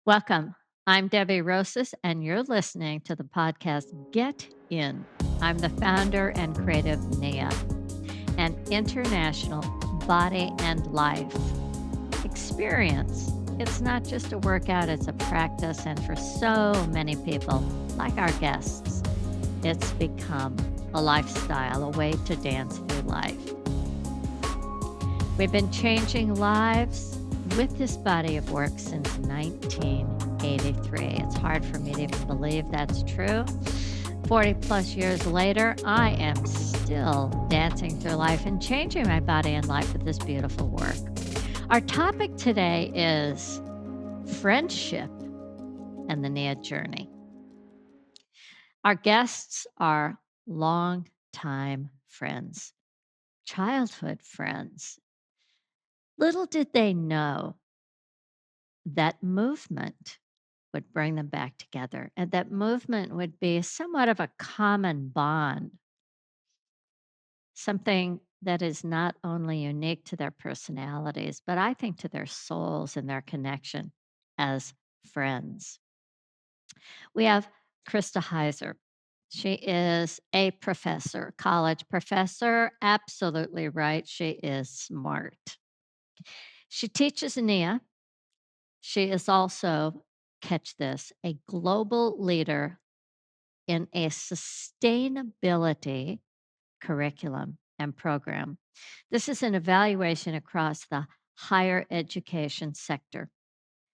Welcome. I'm Debbie Rosas, and you're listening to the podcast Get In. I'm the founder and creative Nia, an international body and life experience. It's not just a workout, it's a practice. And for so many people, like our guests, it's become a lifestyle, a way to dance through life. We've been changing lives with this body of work since 1983. It's hard for me to even believe that's true. 40 plus years later, I am still dancing through life and changing my body and life with this beautiful work. Our topic today is friendship and the Nia journey. Our guests are longtime friends, childhood friends. Little did they know that movement would bring them back together, and that movement would be somewhat of a common bond, something that is not only unique to their personalities, but I think to their souls and their connection as friends. We have Krista Hiser. She is a professor, college professor. Absolutely right. She is smart. She teaches Nia. She is also, catch this, a global leader in a sustainability curriculum and program. This is an evaluation across the higher education sector.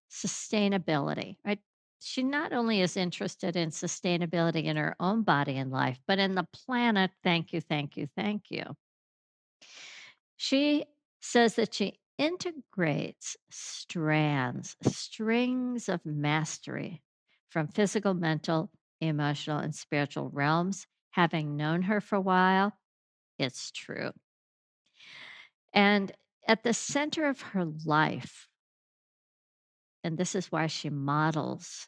Sustainability, right? She not only is interested in sustainability in her own body and life, but in the planet. Thank you, thank you, thank you. She says that she integrates strings of mastery from physical, mental, emotional, and spiritual realms. Having known her for a while, it's true. And at the center of her life, and this is why she models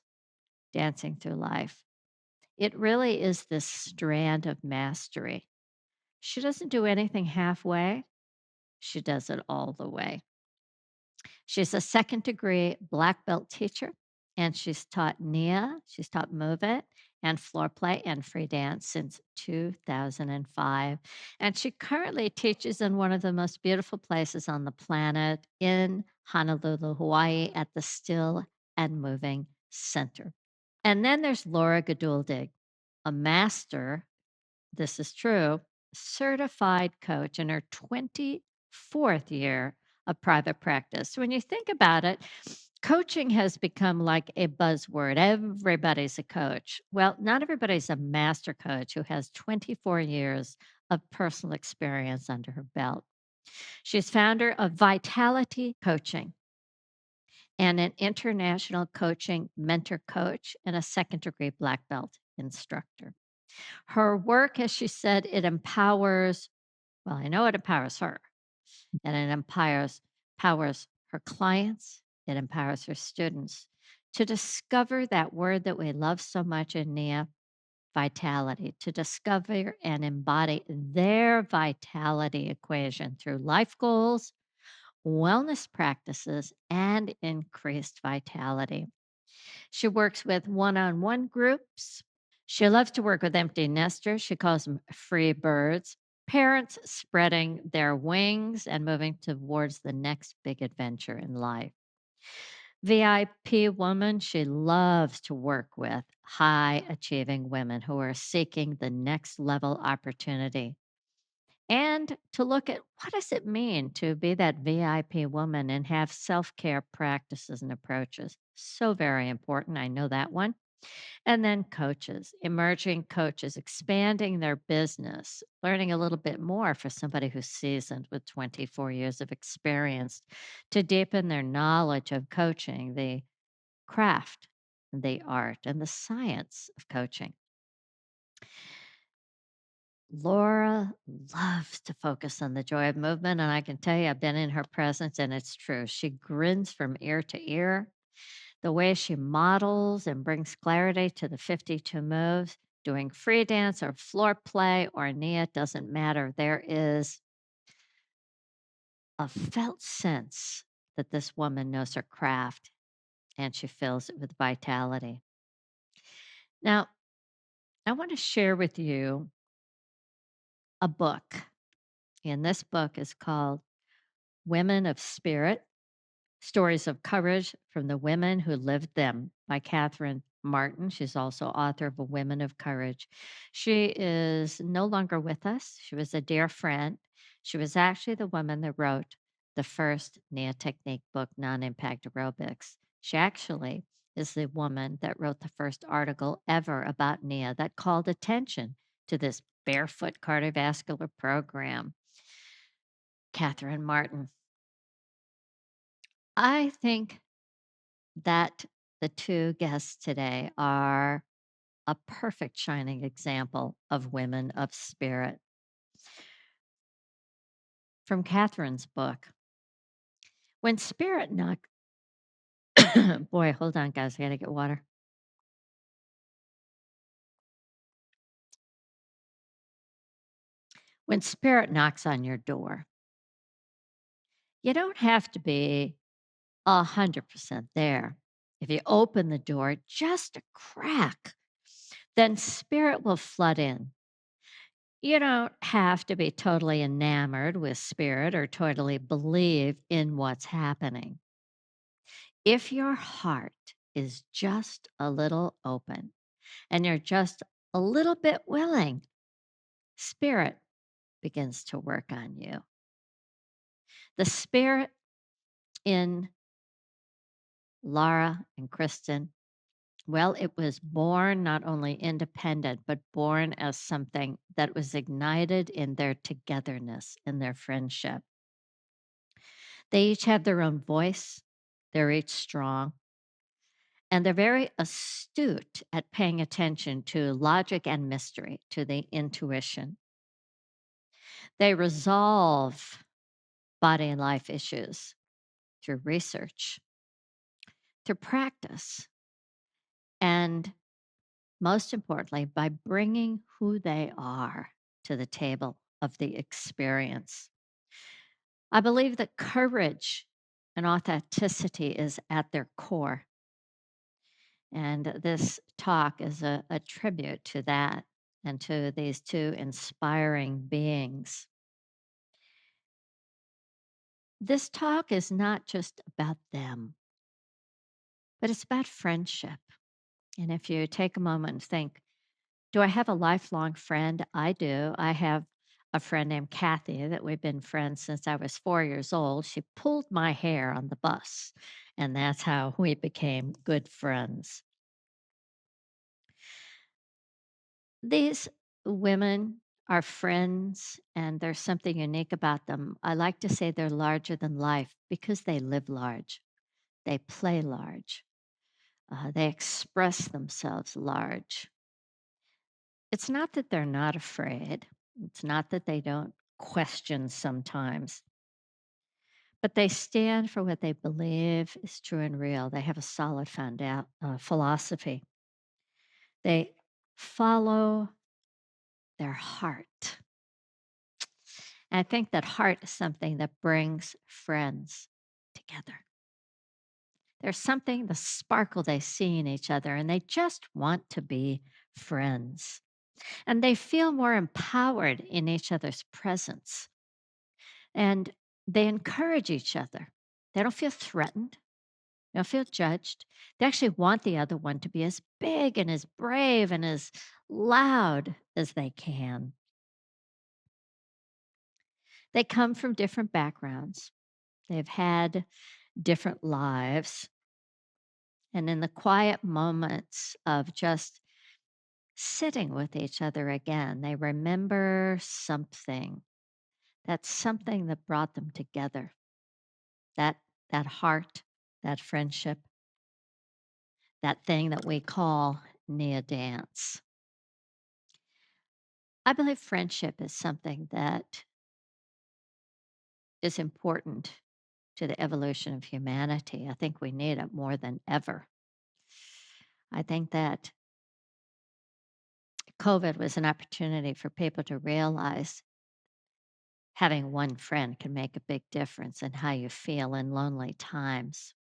dancing through life, it really is this strand of mastery. She doesn't do anything halfway, she does it all the way. She's a second degree black belt teacher, and she's taught Nia, she's taught Move It and floor play and free dance since 2005. And she currently teaches in one of the most beautiful places on the planet in Honolulu, Hawaii, at the Still and Moving Center. And then there's Laura Geduldig, a master, this is true, certified coach in her 24th year of private practice. When you think about it, coaching has become like a buzzword. Everybody's a coach. Well, not everybody's a master coach who has 24 years of personal experience under her belt. She's founder of Vitality Coaching and an international coaching mentor coach and a second degree black belt instructor. Her work, as she said, it empowers, well, I know it empowers her, and it empowers her clients, it empowers her students to discover that word that we love so much in Nia, vitality, to discover and embody their vitality equation through life goals, wellness practices, and increased vitality. She works with one on one groups. She loves to work with empty nesters. She calls them free birds. Parents spreading their wings and moving towards the next big adventure in life. VIP woman, she loves to work with high achieving women who are seeking the next level opportunity and to look at what does it mean to be that VIP woman and have self-care practices and approaches. So very important. I know that one. And then coaches, emerging coaches, expanding their business, learning a little bit more for somebody who's seasoned with 24 years of experience to deepen their knowledge of coaching, the craft, the art, and the science of coaching. Laura loves to focus on the joy of movement. And I can tell you, I've been in her presence and it's true. She grins from ear to ear. The way she models and brings clarity to the 52 moves, doing free dance or floor play or Nia, doesn't matter. There is a felt sense that this woman knows her craft and she fills it with vitality. Now, I want to share with you a book, and this book is called Women of Spirit: Stories of Courage from the Women Who Lived Them by Catherine Martin. She's also author of A Women of Courage. She is no longer with us. She was a dear friend. She was actually the woman that wrote the first Nia Technique book, Non Impact Aerobics. She actually is the woman that wrote the first article ever about Nia that called attention to this barefoot cardiovascular program. Catherine Martin. I think that the two guests today are a perfect shining example of women of spirit. From Catherine's book, when spirit knocks, boy, hold on, guys, I gotta get water. When spirit knocks on your door, you don't have to be 100% there. If you open the door just a crack, then spirit will flood in. You don't have to be totally enamored with spirit or totally believe in what's happening. If your heart is just a little open and you're just a little bit willing, spirit begins to work on you. The spirit in Laura and Kristen, well, it was born not only independent, but born as something that was ignited in their togetherness, in their friendship. They each have their own voice, they're each strong, and they're very astute at paying attention to logic and mystery, to the intuition. They resolve body and life issues through research, through practice, and most importantly, by bringing who they are to the table of the experience. I believe that courage and authenticity is at their core. And this talk is a tribute to that and to these two inspiring beings. This talk is not just about them, but it's about friendship. And if you take a moment and think, do I have a lifelong friend? I do. I have a friend named Kathy that we've been friends since I was 4 years old. She pulled my hair on the bus, and that's how we became good friends. These women are friends, and there's something unique about them. I like to say they're larger than life because they live large, they play large, they express themselves large. It's not that they're not afraid, it's not that they don't question sometimes, but they stand for what they believe is true and real. They have a solid philosophy. They follow their heart. And I think that heart is something that brings friends together. There's something, the sparkle they see in each other, and they just want to be friends. And they feel more empowered in each other's presence. And they encourage each other. They don't feel threatened, they don't feel judged. They actually want the other one to be as big and as brave and as loud as they can. They come from different backgrounds, they've had different lives. And in the quiet moments of just sitting with each other again, they remember something. That's something that brought them together. That that heart, that friendship, that thing that we call Nia dance. I believe friendship is something that is important to the evolution of humanity. I think we need it more than ever. I think that COVID was an opportunity for people to realize having one friend can make a big difference in how you feel in lonely times.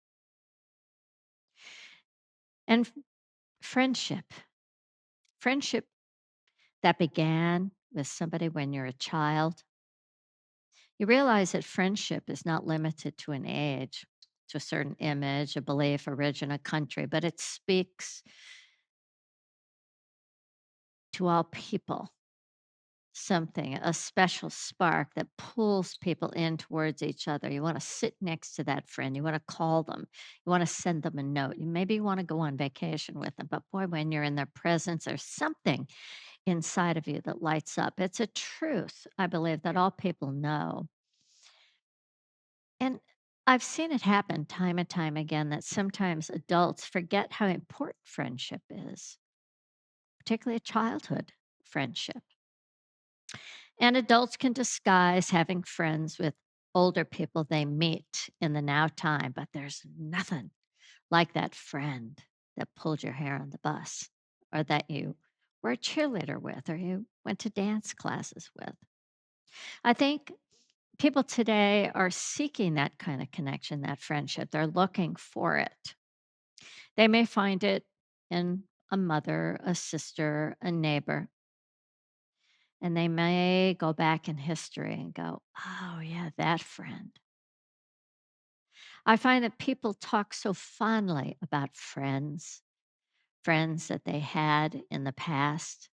And friendship, friendship that began with somebody when you're a child, you realize that friendship is not limited to an age, to a certain image, a belief, a religion, a country, but it speaks to all people. Something, a special spark that pulls people in towards each other. You want to sit next to that friend. You want to call them. You want to send them a note. Maybe you want to go on vacation with them. But boy, when you're in their presence, there's something inside of you that lights up. It's a truth, I believe, that all people know. And I've seen it happen time and time again that sometimes adults forget how important friendship is, particularly a childhood friendship. And adults can disguise having friends with older people they meet in the now time, but there's nothing like that friend that pulled your hair on the bus or that you were a cheerleader with or you went to dance classes with. I think people today are seeking that kind of connection, that friendship. They're looking for it. They may find it in a mother, a sister, a neighbor, and they may go back in history and go, oh, yeah, that friend. I find that people talk so fondly about friends, friends that they had in the past.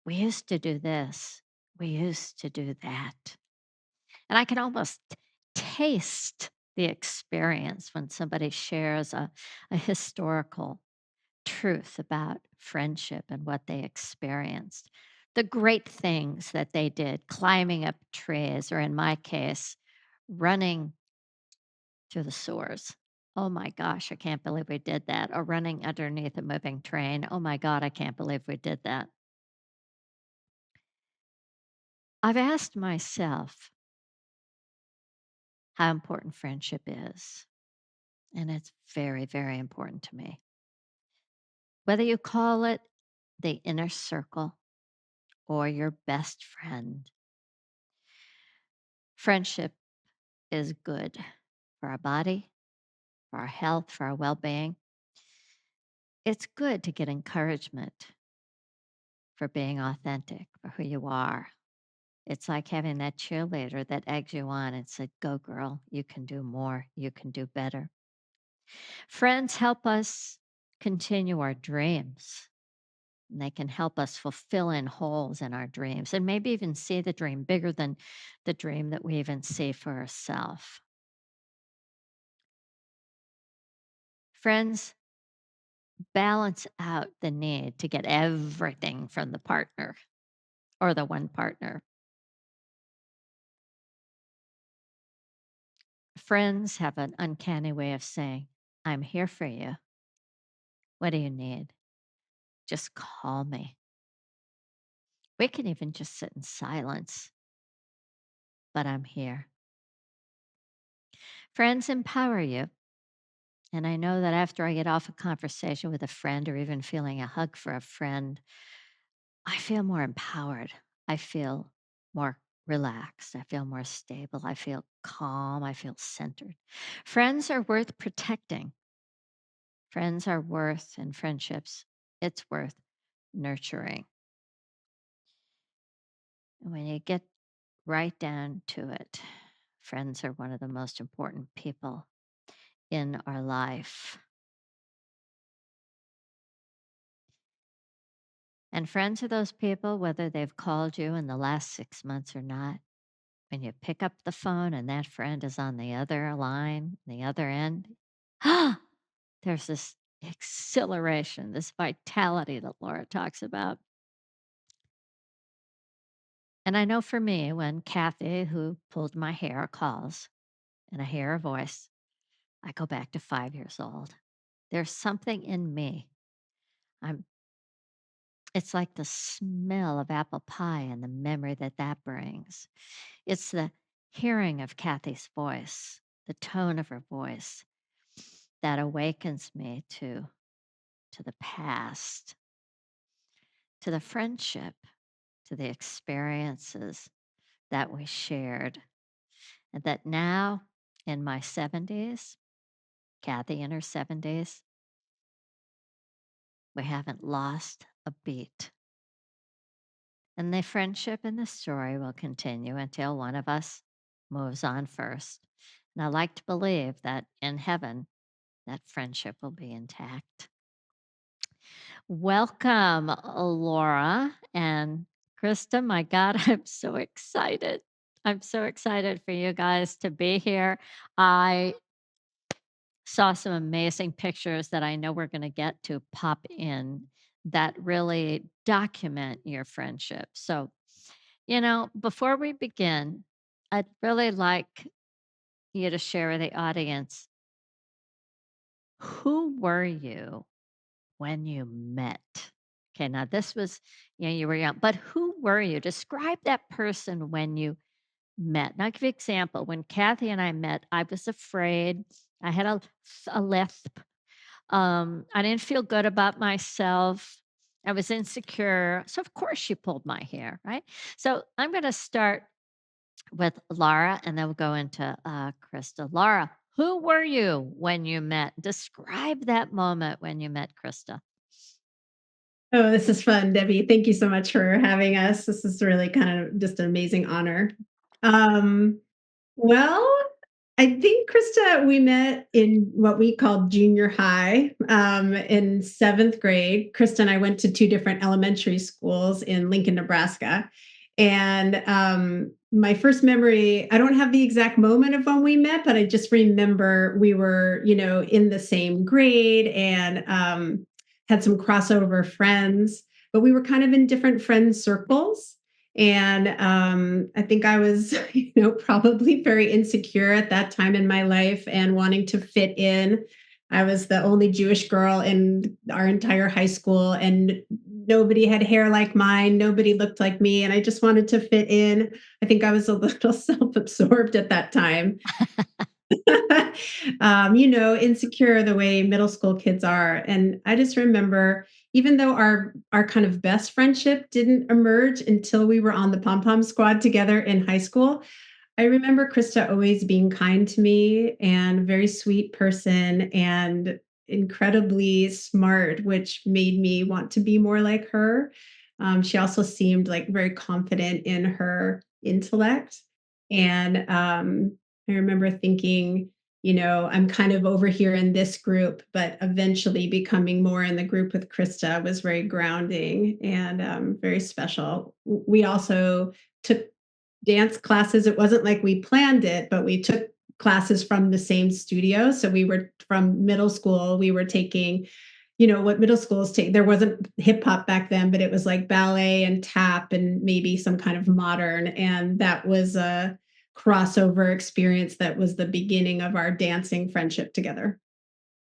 We used to do this, we used to do that. And I can almost taste the experience when somebody shares a historical truth about friendship and what they experienced. The great things that they did, climbing up trees, or in my case, running through the sewers. Oh my gosh, I can't believe we did that. Or running underneath a moving train. Oh my God, I can't believe we did that. I've asked myself how important friendship is. And it's very, very important to me. Whether you call it the inner circle or your best friend, friendship is good for our body, for our health, for our well being. It's good to get encouragement for being authentic, for who you are. It's like having that cheerleader that eggs you on and said, go, girl, you can do more, you can do better. Friends help us continue our dreams. And they can help us fulfill in holes in our dreams and maybe even see the dream bigger than the dream that we even see for ourselves. Friends balance out the need to get everything from the partner or the one partner. Friends have an uncanny way of saying, I'm here for you. What do you need? Just call me. We can even just sit in silence, but I'm here. Friends empower you. And I know that after I get off a conversation with a friend or even feeling a hug for a friend, I feel more empowered. I feel more relaxed. I feel more stable. I feel calm. I feel centered. Friends are worth protecting. Friends are worth, and friendships, it's worth nurturing. And when you get right down to it, friends are one of the most important people in our life. And friends are those people, whether they've called you in the last 6 months or not, when you pick up the phone and that friend is on the other line, the other end, there's this exhilaration, this vitality that Laura talks about. And I know for me, when Kathy, who pulled my hair, calls and I hear her voice, I go back to 5 years old. There's something in me. I'm It's like the smell of apple pie and the memory that that brings. It's the hearing of Kathy's voice, the tone of her voice that awakens me to the past, to the friendship, to the experiences that we shared. And that now in my 70s, Kathy in her 70s, We haven't lost a beat. And the friendship in the story will continue until one of us moves on first. And I like to believe that in heaven, that friendship will be intact. Welcome, Laura and Krista. My God, I'm so excited. I'm so excited for you guys to be here. I saw some amazing pictures that I know we're going to get to pop in that really document your friendship. So, before we begin, I'd really like you to share with the audience, who were you when you met? Okay, now this was, you were young, but who were you? Describe that person when you met. Now, I'll give you an example. When Kathy and I met, I was afraid. I had a lisp. I didn't feel good about myself. I was insecure. So, of course, she pulled my hair, right? So, I'm going to start with Laura and then we'll go into Krista. Laura, who were you when you met? Describe that moment when you met Krista. Oh, this is fun, Debbie. Thank you so much for having us. This is really kind of just an amazing honor. Um, well, I think Krista, we met in what we called junior high in seventh grade. Krista and I went to two different elementary schools in Lincoln, Nebraska. And my first memory, I don't have the exact moment of when we met, but I just remember we were, in the same grade and had some crossover friends, but we were kind of in different friend circles. And I think I was, probably very insecure at that time in my life and wanting to fit in. I was the only Jewish girl in our entire high school, and nobody had hair like mine. Nobody looked like me. And I just wanted to fit in. I think I was a little self absorbed at that time. Insecure the way middle school kids are. And I just remember, even though our kind of best friendship didn't emerge until we were on the pom pom squad together in high school, I remember Krista always being kind to me and very sweet person and incredibly smart, which made me want to be more like her. She also seemed like very confident in her intellect. And I remember thinking, I'm kind of over here in this group, but eventually becoming more in the group with Krista was very grounding and very special. We also took dance classes. It wasn't like we planned it, but we took classes from the same studio. So we were from middle school, we were taking, what middle schools take. There wasn't hip hop back then, but it was like ballet and tap and maybe some kind of modern. And that was a crossover experience that was the beginning of our dancing friendship together.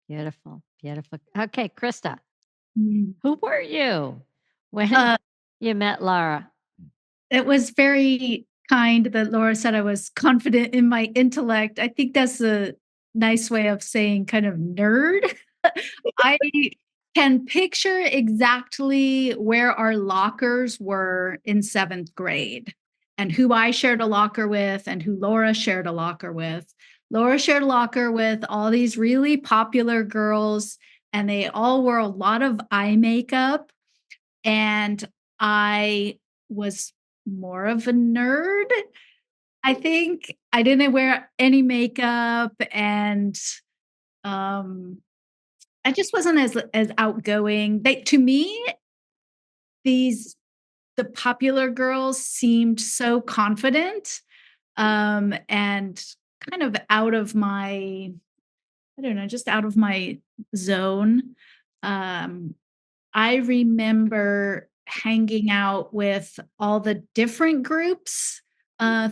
Beautiful, beautiful. Okay, Krista, Mm. who were you when Uh, you met Laura? it was very kind that Laura said I was confident in my intellect. I think that's a nice way of saying kind of nerd. I can picture exactly where our lockers were in seventh grade and who I shared a locker with and who Laura shared a locker with. Laura shared a locker with all these really popular girls, and they all wore a lot of eye makeup. And I was more of a nerd. I think I didn't wear any makeup, and um I just wasn't as outgoing. They to me, these the popular girls seemed so confident, and kind of out of my I don't know, just out of my zone. Um, I remember hanging out with all the different groups,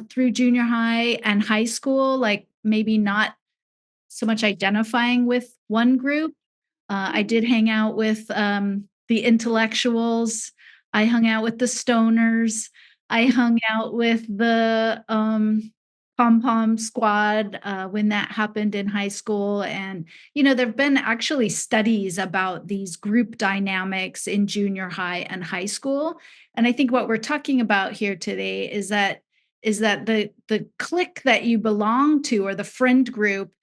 through junior high and high school, like, maybe not so much identifying with one group. I did hang out with, the intellectuals. I hung out with the stoners. I hung out with the, pom pom squad, when that happened in high school. And, there've been actually studies about these group dynamics in junior high and high school. And I think what we're talking about here today is that the clique that you belong to or the friend group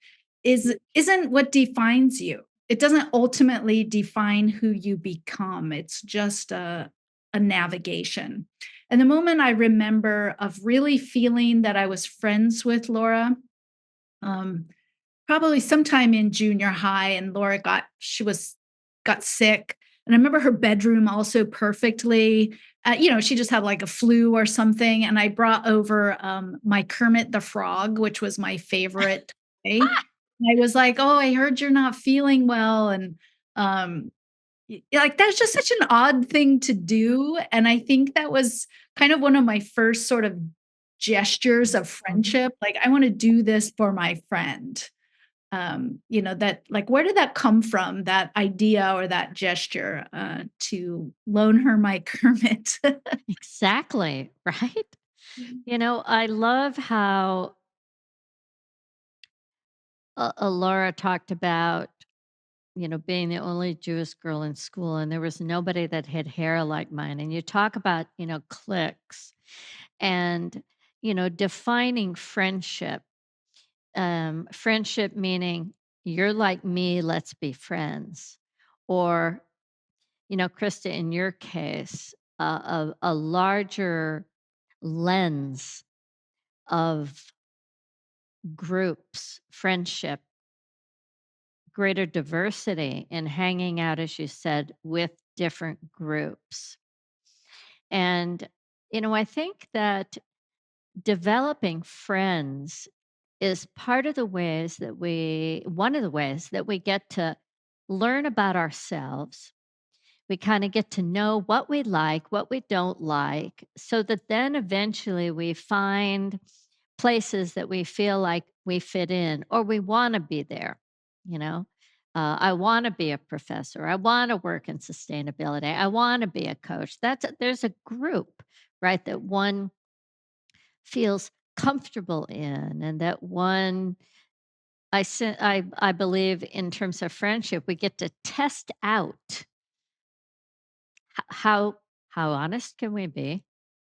isn't what defines you. it doesn't ultimately define who you become. It's just a navigation. And the moment I remember of really feeling that I was friends with Laura, um, probably sometime in junior high, and Laura got sick, and I remember her bedroom also perfectly. She just had like a flu or something, and I brought over my Kermit the Frog, which was my favorite toy. I was like, "Oh, I heard you're not feeling well," and um, like that's just such an odd thing to do, and I think that was kind of one of my first sort of gestures of friendship. Like, I want to do this for my friend. That like, where did that come from, that idea or that gesture, to loan her my Kermit? Exactly, right? I love how Laura talked about, being the only Jewish girl in school, and there was nobody that had hair like mine. And you talk about, cliques and, defining friendship. Friendship meaning you're like me, let's be friends. Or, Krista, in your case, a larger lens of groups, friendship, greater diversity in hanging out, as you said, with different groups. And, I think that developing friends is one of the ways that we get to learn about ourselves. We kind of get to know what we like, what we don't like, so that then eventually we find places that we feel like we fit in or we want to be there. You know, I want to be a professor. I want to work in sustainability. I want to be a coach. There's a group, right, that one feels comfortable in, and that one I believe in terms of friendship, we get to test out how honest can we be?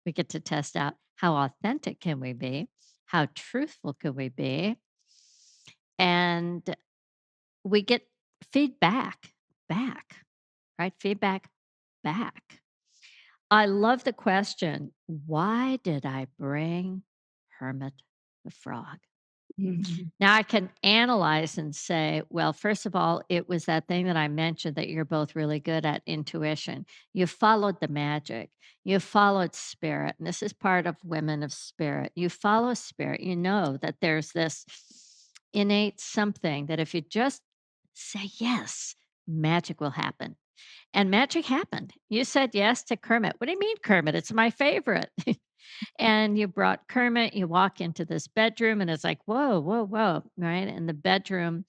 We get to test out how authentic can we be? How truthful can we be? And we get feedback back, right? Feedback back. I love the question, why did I bring Hermit the Frog? Mhm. Now I can analyze and say, well, first of all, it was that thing that I mentioned that you're both really good at, intuition. You followed the magic. You followed spirit. And this is part of women of spirit. You follow spirit. You know that there's this innate something that if you just say yes, magic will happen. And magic happened. You said yes to Kermit. What do you mean, Kermit? It's my favorite. And you brought Kermit, you walk into this bedroom, and it's like, whoa, whoa, whoa, right? And the bedroom,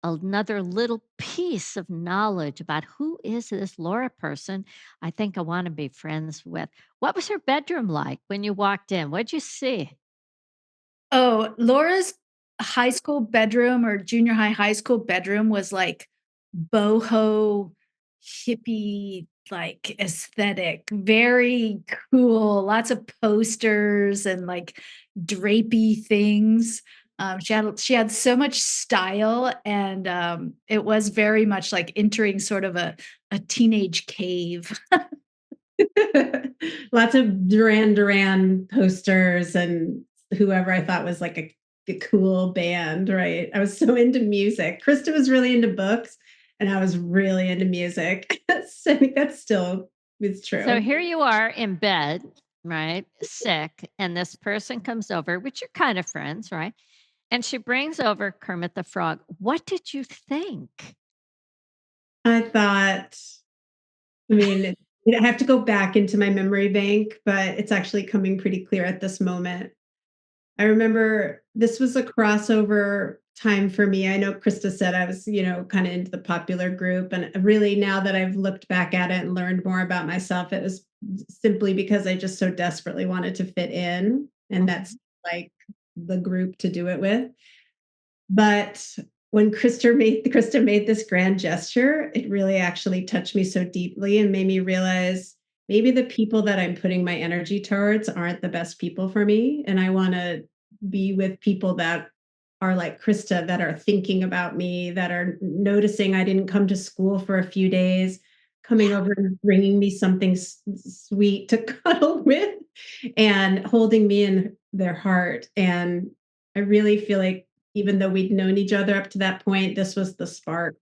another little piece of knowledge about who is this Laura person I think I want to be friends with. What was her bedroom like when you walked in? What'd you see? Oh, Laura's high school bedroom or junior high school bedroom was like boho, hippie, like aesthetic, very cool, lots of posters and like drapey things. She had so much style, and it was very much like entering sort of a teenage cave. Lots of Duran Duran posters and whoever I thought was like a cool band, right? I was so into music. Krista was really into books, and I was really into music. So I think that's still is So true. here you are in bed, right? Sick. And this person comes over, which you're kind of friends, right? And she brings over Kermit the Frog. What did you think? I thought, I mean, I have to go back into my memory bank, but it's actually coming pretty clear at this moment. I remember this was a crossover time for me. I know Krista said I was, kind of into the popular group. And really, now that I've looked back at it and learned more about myself, it was simply because I just so desperately wanted to fit in. And that's Mhm. like the group to do it with. But when Krista made this grand gesture, it really actually touched me so deeply and made me realize maybe the people that I'm putting my energy towards aren't the best people for me. And I want to be with people that are like Krista, that are thinking about me, that are noticing I didn't come to school for a few days, coming over and bringing me something sweet to cuddle with and holding me in their heart. And I really feel like even though we'd known each other up to that point, this was the spark.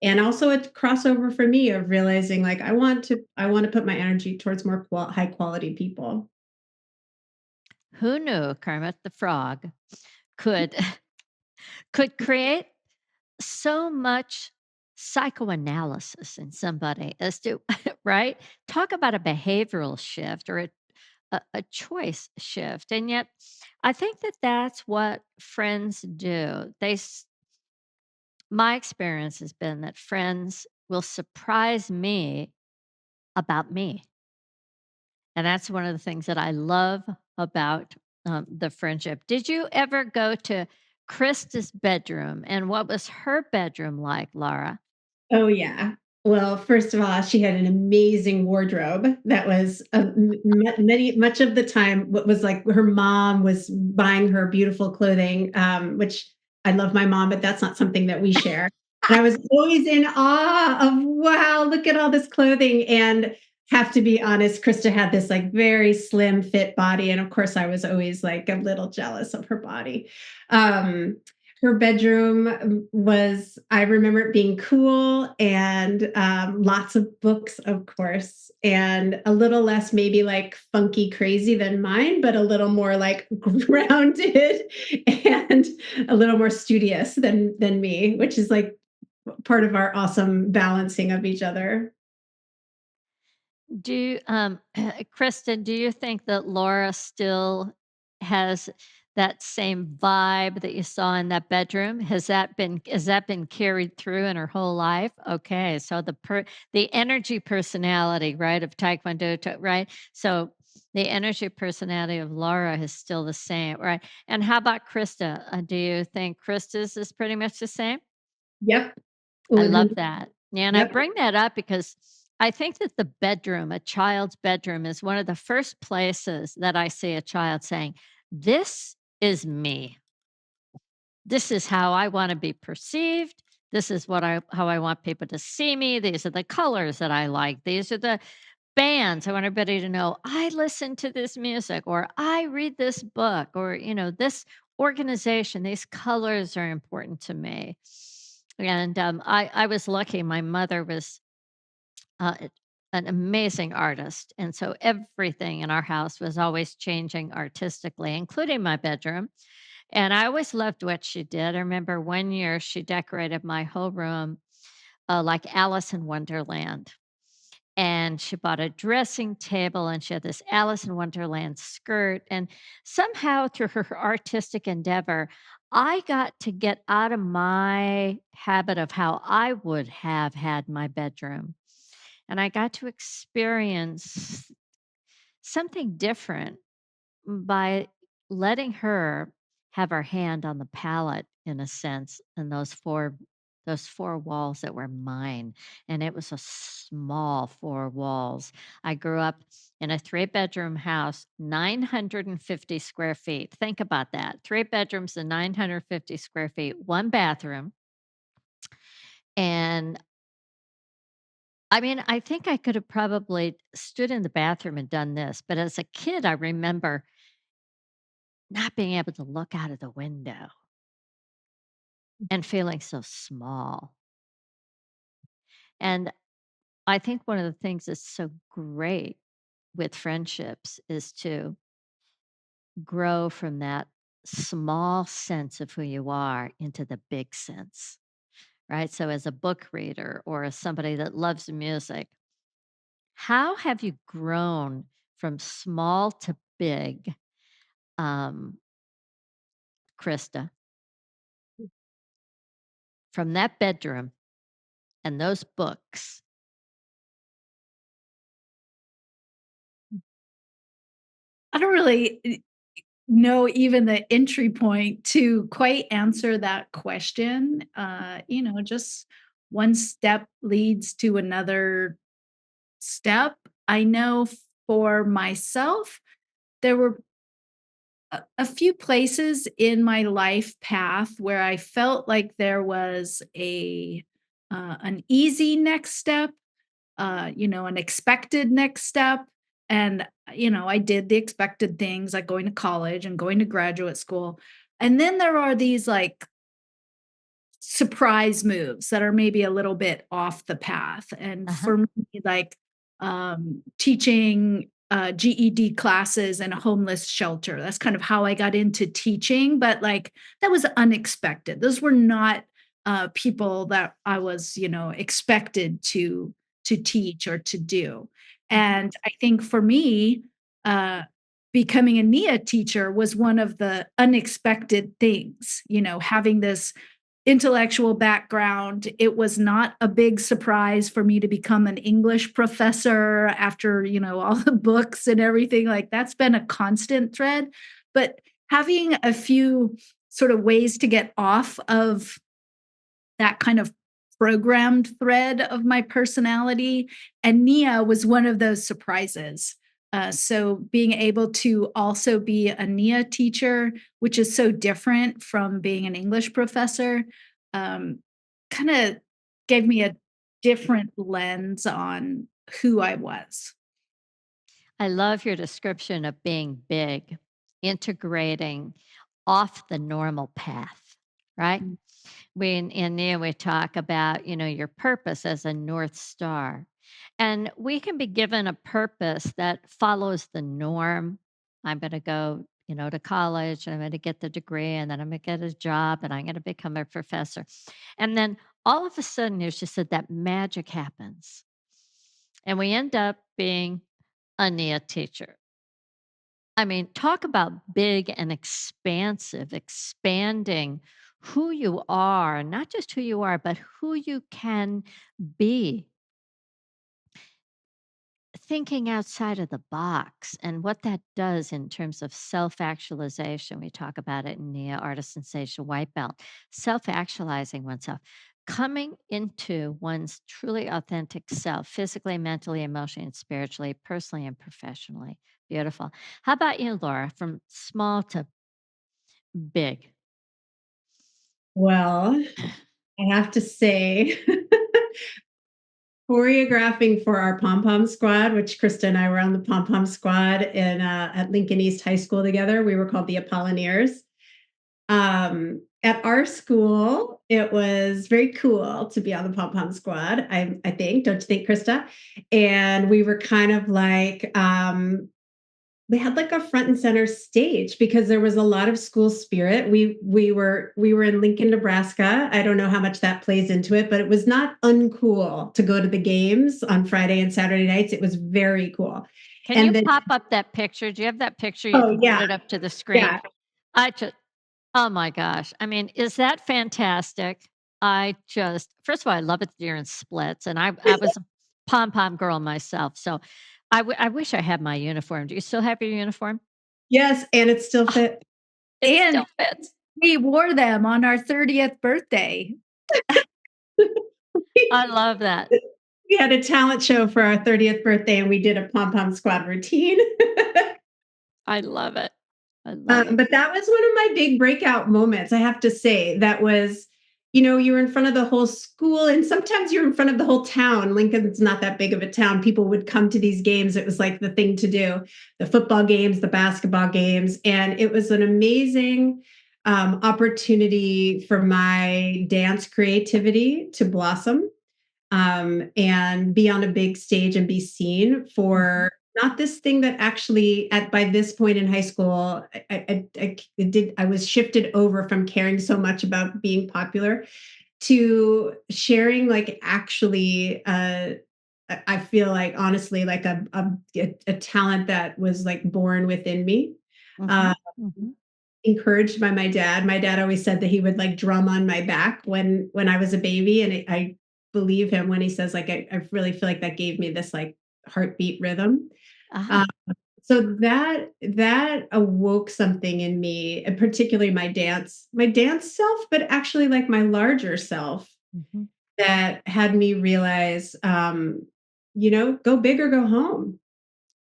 And also a crossover for me of realizing like I want to put my energy towards more high quality people. Who knew Kermit the Frog could could create so much psychoanalysis in somebody as to right? Talk about a behavioral shift or a choice shift, and yet I think that that's what friends do. My experience has been that friends will surprise me about me, and that's one of the things that I love about, the friendship. Did you ever go to Krista's bedroom, and what was her bedroom like, Laura? Oh, yeah. Well, first of all, she had an amazing wardrobe that was, much of the time, what was like her mom was buying her beautiful clothing, which I love my mom, but that's not something that we share. And I was always in awe of, wow, look at all this clothing. And have to be honest, Krista had this like very slim fit body. And of course, I was always like a little jealous of her body. Um, Her bedroom was, I remember it being cool and lots of books, of course, and a little less maybe like funky crazy than mine, but a little more like grounded and a little more studious than me, which is like part of our awesome balancing of each other. Do you, Kristen, do you think that Laura still has that same vibe that you saw in that bedroom? Has that been carried through in her whole life? Okay, so the energy personality, right, of Taekwondo, right? So the energy personality of Laura is still the same, right? And how about Krista? Do you think Krista's is pretty much the same? Yep. I love 100. that. Yeah, and I Yep. bring that up because I think that the bedroom, a child's bedroom, is one of the first places that I see a child saying, "This is me. This is how I want to be perceived. This is how I want people to see me. These are the colors that I like. These are the bands. I want everybody to know I listen to this music or I read this book or, this organization, these colors are important to me." And I was lucky. My mother was uh, an amazing artist. And so everything in our house was always changing artistically, including my bedroom. And I always loved what she did. I remember one year she decorated my whole room like Alice in Wonderland. And she bought a dressing table and she had this Alice in Wonderland skirt. And somehow, through her artistic endeavor, I got to get out of my habit of how I would have had my bedroom. And I got to experience something different by letting her have her hand on the palette in a sense in those four walls that were mine, and it was a small four walls. I grew up in a three-bedroom house, 950 square feet. Think about that. Three bedrooms and 950 square feet, one bathroom. And I mean, I think I could have probably stood in the bathroom and done this, but as a kid, I remember not being able to look out of the window and feeling so small. And I think one of the things that's so great with friendships is to grow from that small sense of who you are into the big sense, right? So, as a book reader or as somebody that loves music, how have you grown from small to big, um, Krista, from that bedroom and those books? I don't really know even the entry point to quite answer that question. Just one step leads to another step. I know for myself, there were a few places in my life path where I felt like there was an easy next step, an expected next step. And, I did the expected things like going to college and going to graduate school. And then there are these like surprise moves that are maybe a little bit off the path. And Uh-huh. for me, like teaching GED classes in a homeless shelter, that's kind of how I got into teaching. But like that was unexpected. Those were not people that I was, expected to teach or to do. Mhm. And I think for me, uh, becoming a Nia teacher was one of the unexpected things, having this intellectual background. It was not a big surprise for me to become an English professor after, all the books and everything. Like that's been a constant thread. But having a few sort of ways to get off of that kind of programmed thread of my personality. And Nia was one of those surprises. So being able to also be a Nia teacher, which is so different from being an English professor, um, kind of gave me a different lens on who I was. I love your description of being big, integrating off the normal path, right? Mm. In there we talk about, your purpose as a North Star. And we can be given a purpose that follows the norm. I'm going to go, to college and I'm going to get the degree and then I'm going to get a job and I'm going to become a professor. And then all of a sudden, there's just that magic happens. And we end up being a Nia teacher. I mean, talk about big and expansive, expanding who you are, not just who you are, but who you can be, thinking outside of the box and what that does in terms of self actualization. We talk about it in the Artist Sensation White Belt, self actualizing oneself, coming into one's truly authentic self, physically, mentally, emotionally, and spiritually, personally, and professionally. Beautiful. How about you, Laura? From small to big. Well, I have to say, choreographing for our pom pom squad, which Krista and I were on the pom pom squad in at Lincoln East High School together. We were called the Apollinaires. At our school, it was very cool to be on the pom pom squad. I think, don't you think, Krista? And we were kind of like we had like a front and center stage because there was a lot of school spirit. We were in Lincoln, Nebraska. I don't know how much that plays into it, but it was not uncool to go to the games on Friday and Saturday nights. It was very cool. Can you And then, pop up that picture? Do you have that picture? You oh can put yeah, it up to the screen. yeah. I just Oh my gosh. I mean, is that fantastic? First of all, I love it that you're in splits, and I was a pom-pom girl myself, so I wish I had my uniform. Do you still have your uniform? Yes, and it still Oh, fit. it And still fits. we wore them on our 30th birthday. I love that. We had a talent show for our 30th birthday and we did a pom pom squad routine. I love it. I love it. But that was one of my big breakout moments, I have to say. That was, you were in front of the whole school, and sometimes you're in front of the whole town. Lincoln's not that big of a town. People would come to these games. It was like the thing to do, the football games, the basketball games. And it was an amazing opportunity for my dance creativity to blossom and be on a big stage and be seen Mhm. for not this thing that actually at by this point in high school I was shifted over from caring so much about being popular to sharing like actually I feel like honestly like a talent that was like born within me. uh, Mhm. Mhm. Encouraged by my dad. My dad always said that he would like drum on my back when I was a baby, and I believe him when he says like I really feel like that gave me this like heartbeat rhythm. Uh-huh. Uh, so that awoke something in me, and particularly my dance self, but actually like my larger self Mhm. that had me realize, go big or go home.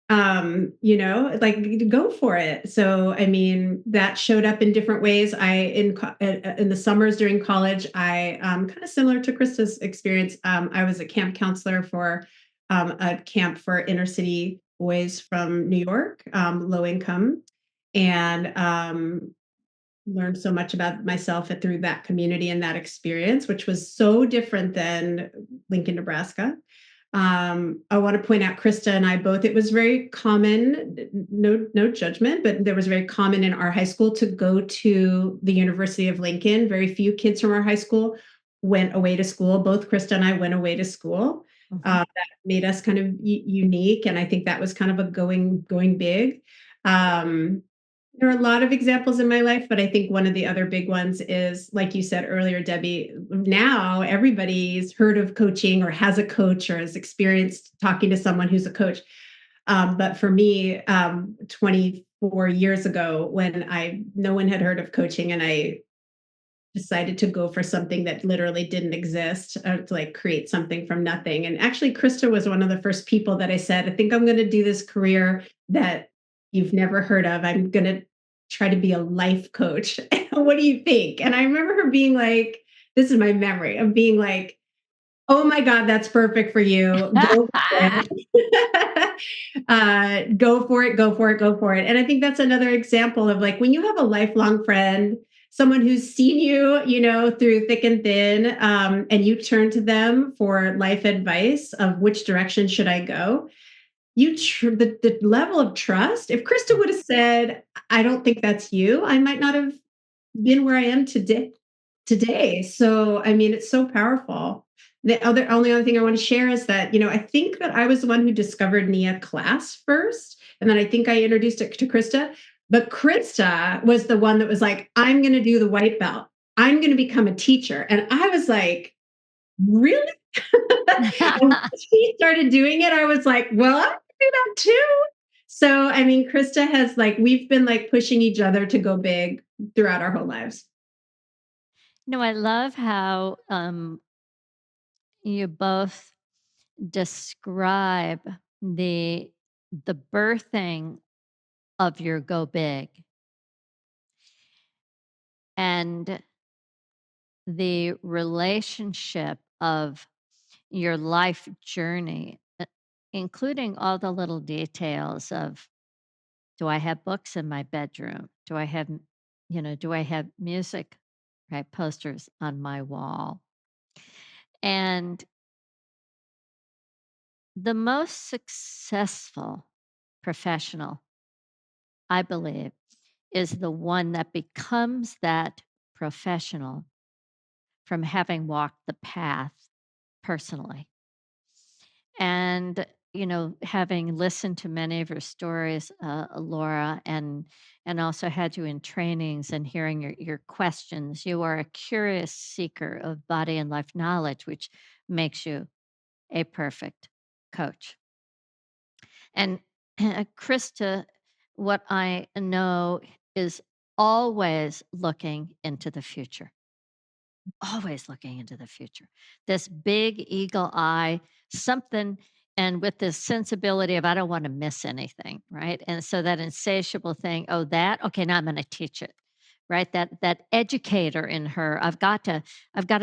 like go for it. So, I mean, that showed up in different ways. In the summers during college, I kind of similar to Krista's experience. I was a camp counselor for a camp for inner city boys from New York, low income, and learned so much about myself through that community and that experience, which was so different than Lincoln, Nebraska. I want to point out Krista and I both, it was very common, no judgment, but there was very common in our high school to go to the University of Lincoln. Very few kids from our high school went away to school. Both Krista and I went away to school. Mhm. That made us kind of unique. And I think that was kind of a going big. Um, there are a lot of examples in my life, but I think one of the other big ones is, like you said earlier, Debbie, now everybody's heard of coaching or has a coach or has experienced talking to someone who's a coach. But for me, 24 years ago, when no one had heard of coaching, and I decided to go for something that literally didn't exist, to like create something from nothing. And actually, Krista was one of the first people that I said, I think I'm going to do this career that you've never heard of. I'm going to try to be a life coach. What do you think? And I remember her being like, this is my memory of being like, oh my God, that's perfect for you. Go for it. Go for it, go for it, go for it. And I think that's another example of like when you have a lifelong friend, someone who's seen you, through thick and thin, and you turn to them for life advice of which direction should I go. The level of trust. If Krista would have said, I don't think that's you, I might not have been where I am today. So, I mean, it's so powerful. The only other thing I want to share is that, I think that I was the one who discovered Nia class first. And then I think I introduced it to Krista. But Krista was the one that was like, I'm going to do the white belt. I'm going to become a teacher. And I was like, really? And when she started doing it, I was like, well, I can do that too. So, I mean, Krista has like, we've been like pushing each other to go big throughout our whole lives. No, I love how you both describe the the birthing of your go big and the relationship of your life journey, including all the little details of, do I have books in my bedroom? Do I have music, right? Posters on my wall. And the most successful professional, I believe, is the one that becomes that professional from having walked the path personally. And, having listened to many of your stories, Laura, and also had you in trainings and hearing your questions, you are a curious seeker of body and life knowledge, which makes you a perfect coach. And Krista, what I know is always looking into the future, always looking into the future. This big eagle eye, something, and with this sensibility of, I don't want to miss anything, right? And so that insatiable thing, oh, that, okay, now I'm going to teach it. Right, that educator in her. I've got to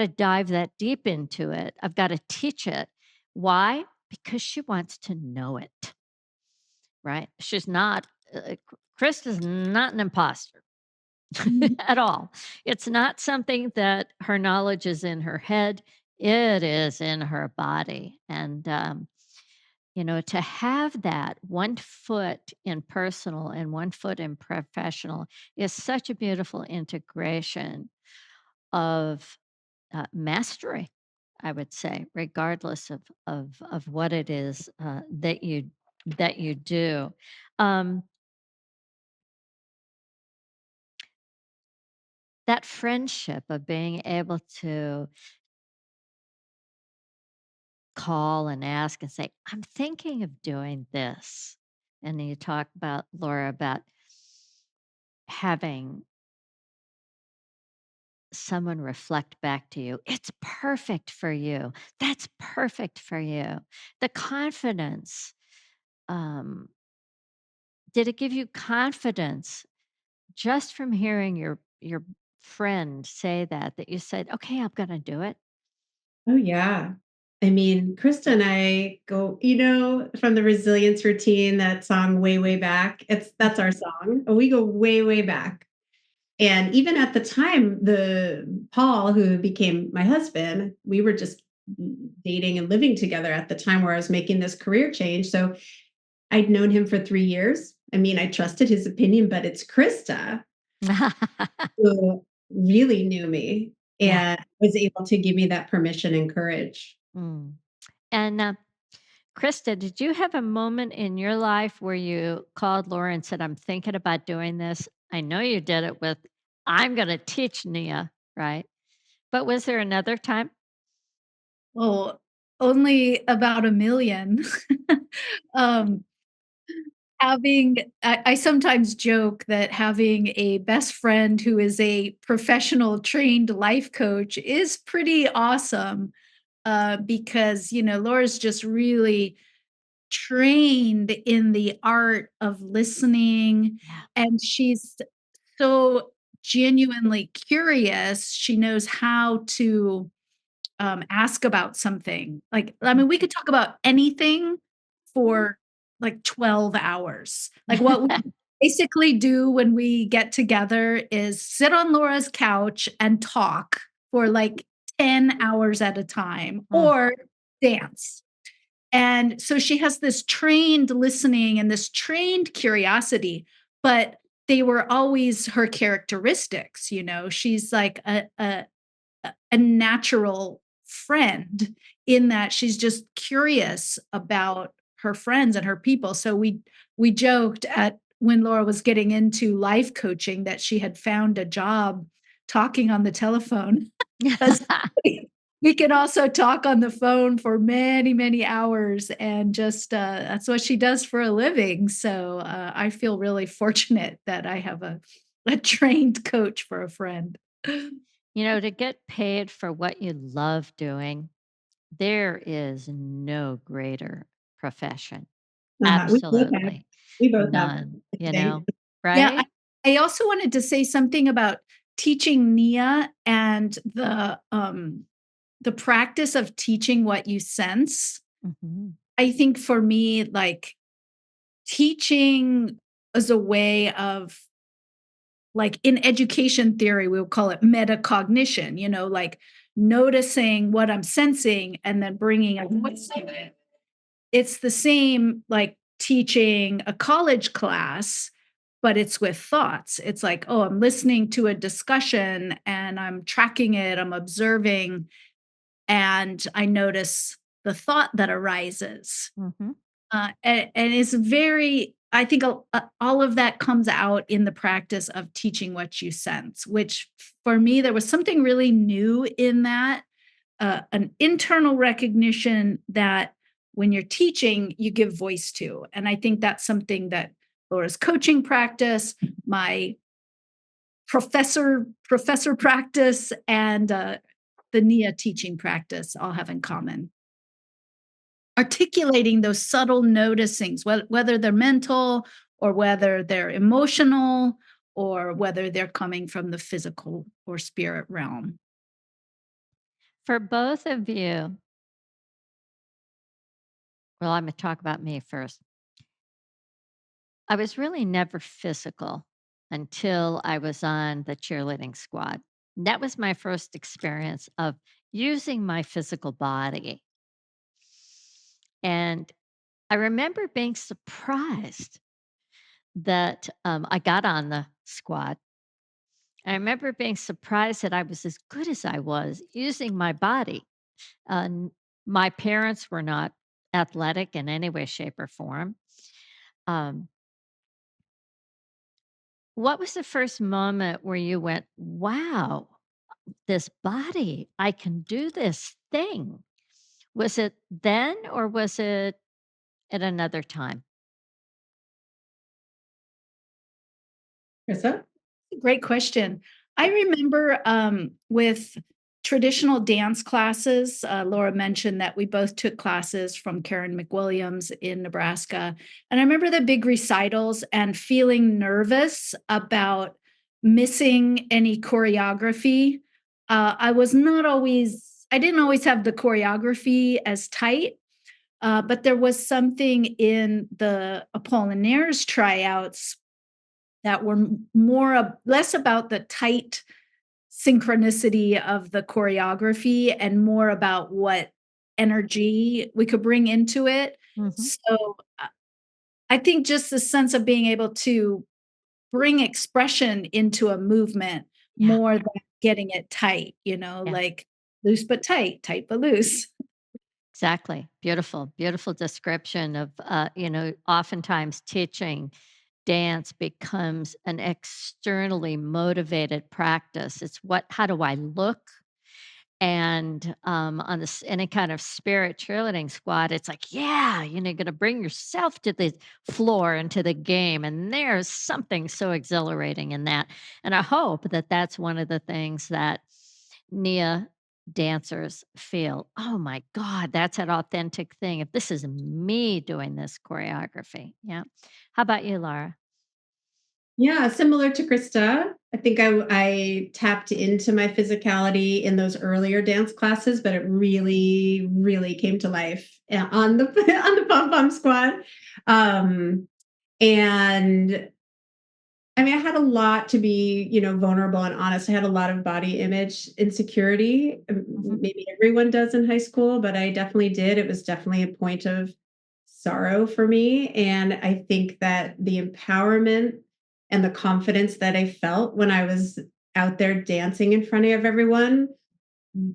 dive that deep into it. I've got to teach it. Why? Because she wants to know it. Right? She's not, Krista's not an imposter Mhm. at all. It's not something that her knowledge is in her head, it is in her body. And, to have that one foot in personal and one foot in professional is such a beautiful integration of mastery, I would say, regardless of what it is that you do. Um, that friendship of being able to call and ask and say, I'm thinking of doing this. And then you talk about, Laura, about having someone reflect back to you. It's perfect for you. That's perfect for you. The confidence. did it give you confidence just from hearing your friend say that you said, "Okay, I'm gonna do it"? Oh, yeah. I mean, Krista and I go, from the resilience routine, that song way, way back. That's our song. We go way, way back. And even at the time, the Paul, who became my husband, we were just dating and living together at the time where I was making this career change. So I'd known him for 3 years. I mean, I trusted his opinion, but it's Krista who really knew me Yeah. and was able to give me that permission and courage. Mm. And, Krista, did you have a moment in your life where you called Laura and said, "I'm thinking about doing this"? I know you did it with, "I'm gonna teach Nia," right? But was there another time? Oh, only about a million. Um, having I sometimes joke that having a best friend who is a professional trained life coach is pretty awesome, because, Laura's just really trained in the art of listening, Yeah. and she's so genuinely curious. She knows how to ask about something. Like, I mean, we could talk about anything for like 12 hours. Like, what we basically do when we get together is sit on Laura's couch and talk for like 10 hours at a time Mm, or dance. And so she has this trained listening and this trained curiosity, but they were always her characteristics. She's like a natural friend in that she's just curious about her friends and her people. So we joked at when Laura was getting into life coaching that she had found a job talking on the telephone because we can also talk on the phone for many, many hours and just that's what she does for a living. So I feel really fortunate that I have a trained coach for a friend. to get paid for what you love doing, there is no greater profession. We both have. Absolutely We both have. none, I think. Yeah, right? I also wanted to say something about teaching Nia and the practice of teaching what you sense. Mhm. I think for me, like teaching is a way of like in education theory, we would call it metacognition, like noticing what I'm sensing and then bringing a voice to it. It's the same like teaching a college class, but it's with thoughts. It's like, oh, I'm listening to a discussion and I'm tracking it, I'm observing, and I notice the thought that arises. Mhm. And it's very, I think all of that comes out in the practice of teaching what you sense, which for me, there was something really new in that, an internal recognition that when you're teaching, you give voice to. And I think that's something that Laura's coaching practice, my professor practice, and the Nia teaching practice all have in common. Articulating those subtle noticings, whether they're mental or whether they're emotional or whether they're coming from the physical or spirit realm. For both of you, well, Imma talk about me first. I was really never physical until I was on the cheerleading squad. That was my first experience of using my physical body, and I remember being surprised that, I got on the squad. I remember being surprised that I was as good as I was using my body. N My parents were not athletic in any way, shape, or form. Um, what was the first moment where you went, "Wow, this body, I can do this thing"? Was it then or was it at another time? Krista? Great question. I remember with traditional dance classes. Laura mentioned that we both took classes from Karen McWilliams in Nebraska. And I remember the big recitals and feeling nervous about missing any choreography. I was not always, I didn't always have the choreography as tight, but there was something in the Apollinaires tryouts that were less about the tight synchronicity of the choreography and more about what energy we could bring into it. Mhm. So, I think just the sense of being able to bring expression into a movement Yeah, more than getting it tight, yeah, like loose but tight, tight but loose. exactly. Beautiful, beautiful description of, oftentimes teaching dance becomes an externally motivated practice. It's how do I look? And on this any kind of spirit cheerleading squad, it's like, yeah, you're going to bring yourself to the floor and to the game, and there's something so exhilarating in that. And I hope that that's one of the things that Nia dancers feel. Oh my God, that's an authentic thing. If this is me doing this choreography, yeah. How about you, Laura? Yeah, similar to Krista. I think I tapped into my physicality in those earlier dance classes, but it really, really came to life on the on the pom pom squad. Um, and I mean, I had a lot to be, vulnerable and honest. I had a lot of body image insecurity. Mhm. Maybe everyone does in high school, but I definitely did. It was definitely a point of sorrow for me. And I think that the empowerment and the confidence that I felt when I was out there dancing in front of everyone,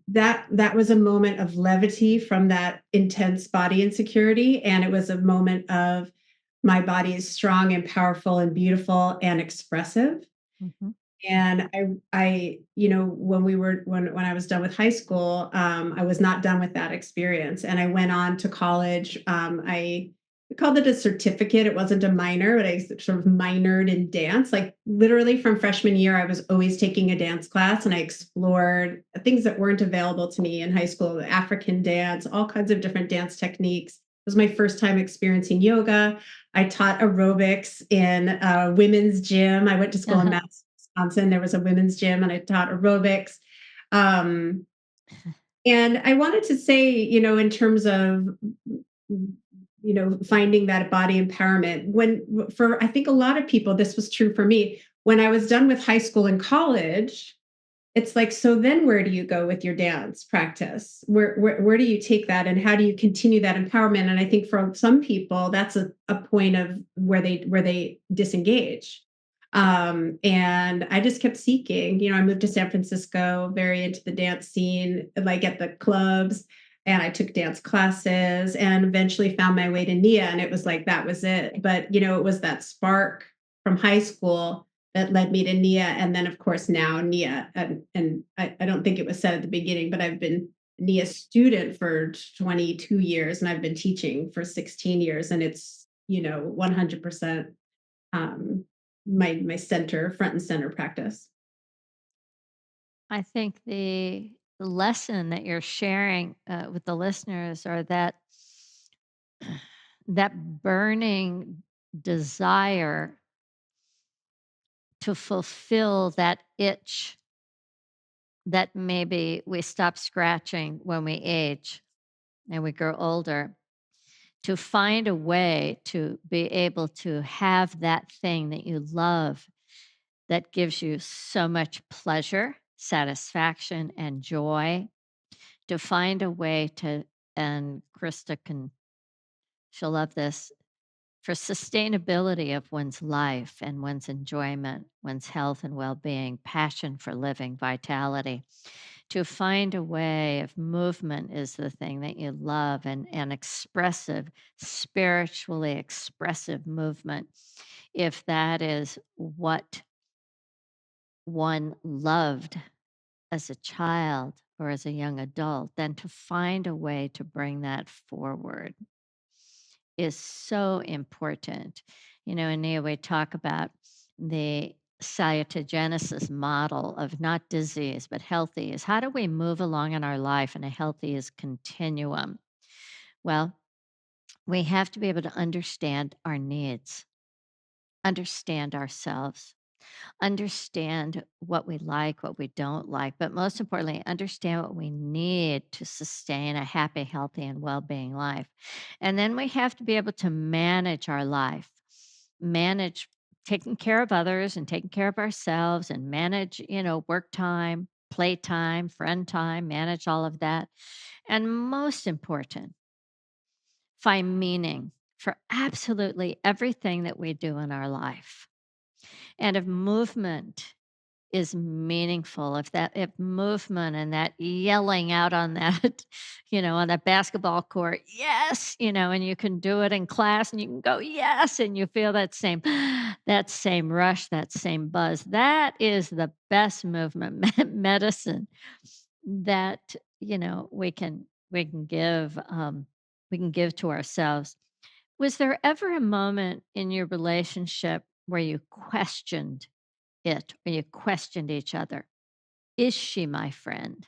that was a moment of levity from that intense body insecurity, and it was a moment of my body is strong and powerful and beautiful and expressive. Mhm. And when I was done with high school, I was not done with that experience, and I went on to college. I called it a certificate. It wasn't a minor, but I sort of minored in dance. Like literally from freshman year, I was always taking a dance class, and I explored things that weren't available to me in high school: African dance, all kinds of different dance techniques. It was my first time experiencing yoga. I taught aerobics in a women's gym. I went to school in Uh-huh. Madison, Wisconsin. There was a women's gym, and I taught aerobics. Um, and I wanted to say, in terms of, finding that body empowerment, for I think a lot of people, this was true for me. When I was done with high school and college, it's like, so then where do you go with your dance practice? Where do you take that, and how do you continue that empowerment? And I think for some people, that's a point of where they disengage. And I just kept seeking. I moved to San Francisco, very into the dance scene, like at the clubs, and I took dance classes and eventually found my way to Nia. And it was like that was it. But it was that spark from high school that led me to Nia. And then, of course, now Nia. And I don't think it was said at the beginning, but I've been Nia student for 22 years, and I've been teaching for 16 years. And it's, 100% um, my center, front and center practice. I think the lesson that you're sharing with the listeners are that that burning desire to fulfill that itch that maybe we stop scratching when we age and we grow older, to find a way to be able to have that thing that you love that gives you so much pleasure, satisfaction, and joy, to find a way to, and Krista can, she'll love this, for sustainability of one's life and one's enjoyment, one's health and well being, passion for living, vitality. To find a way, if movement is the thing that you love, and expressive, spiritually expressive movement, if that is what one loved as a child or as a young adult, then to find a way to bring that forward is so important. In Nia, we talk about the salutogenesis model of not disease, but healthy is how do we move along in our life in a healthy is continuum? Well, we have to be able to understand our needs, understand ourselves, understand what we like, what we don't like, but most importantly, understand what we need to sustain a happy, healthy, and well being life. And then we have to be able to manage our life, manage taking care of others and taking care of ourselves and manage, work time, play time, friend time, manage all of that. And most important, find meaning for absolutely everything that we do in our life. And if movement is meaningful, if movement and that yelling out on that, on that basketball court, yes, and you can do it in class and you can go, yes, and you feel that same rush, that same buzz. That is the best movement medicine that, we can give we can give to ourselves. Was there ever a moment in your relationship where you questioned it or you questioned each other? Is she my friend?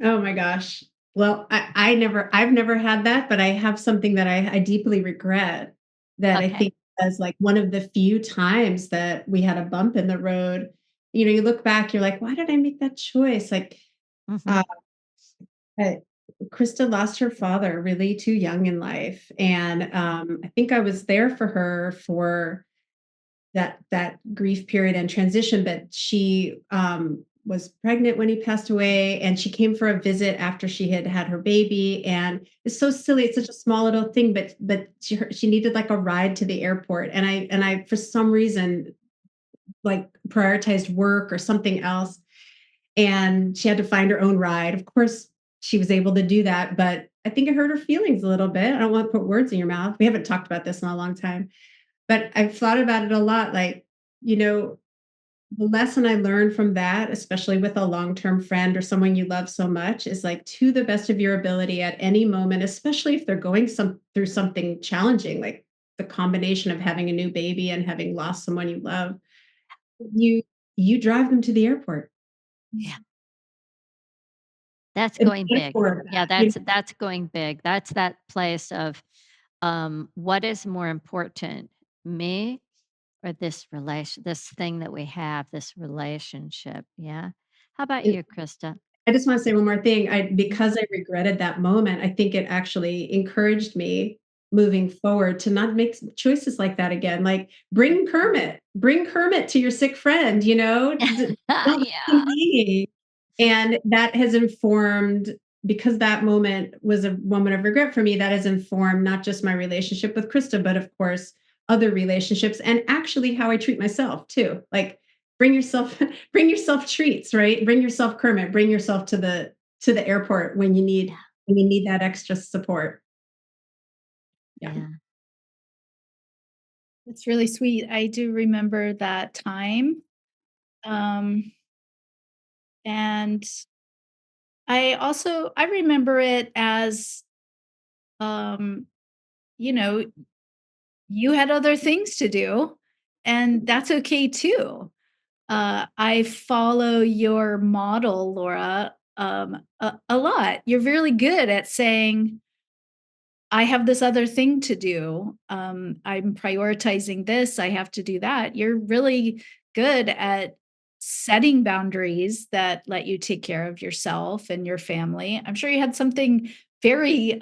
Oh my gosh. Well, I've never had that, but I have something that I deeply regret that I Okay. think as like one of the few times that we had a bump in the road. You look back, you're like, why did I make that choice? Like, uh, Mhm. uh, Krista lost her father really too young in life. And I think I was there for her for that grief period and transition, but she was pregnant when he passed away, and she came for a visit after she had had her baby. And it's so silly, it's such a small little thing, but she needed like a ride to the airport, and I for some reason like prioritized work or something else, and she had to find her own ride. Of course she was able to do that, but I think it hurt her feelings a little bit. I don't want to put words in your mouth. We haven't talked about this in a long time, but I've thought about it a lot. Like, you know, the lesson I learned from that, especially with a long-term friend or someone you love so much, is like to the best of your ability at any moment, especially if they're going through something challenging, like the combination of having a new baby and having lost someone you love, you you drive them to the airport Yeah. That's and going pay big. for Yeah, that. that's going big. That's that place of, what is more important, me or this thing that we have, this relationship? Yeah. How about And you, Krista? I just want to say one more thing. I Mhm. Because I regretted that moment, I think it actually encouraged me moving forward to not make choices like that again. Like bring Kermit to your sick friend, don't Yeah. be. And that has informed, because that moment was a moment of regret for me, that has informed not just my relationship with Krista, but of course other relationships, and actually how I treat myself too. Like bring yourself bring yourself treats, right? Bring yourself Kermit, bring yourself to the airport when you need that extra support. Yeah. Yeah. It's really sweet. I do remember that time. Um, and I remember it as, um, you know, you had other things to do, and that's okay too. I follow your model, Laura, a lot. You're really good at saying, I have this other thing to do. I'm prioritizing this. I have to do that. You're really good at setting boundaries that let you take care of yourself and your family. I'm sure you had something very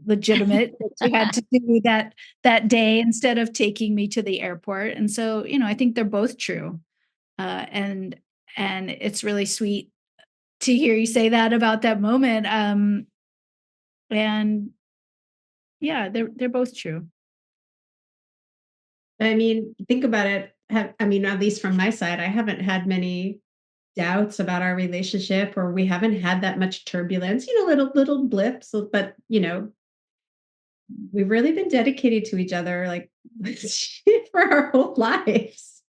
legitimate that you had to do that day instead of taking me to the airport. And so, I think they're both true. Uh, and and it's really sweet to hear you say that about that moment. And yeah, they're both true. I mean, think about it. At least from my side, I haven't had many doubts about our relationship, or we haven't had that much turbulence, little blips, but we've really been dedicated to each other, like for our whole lives.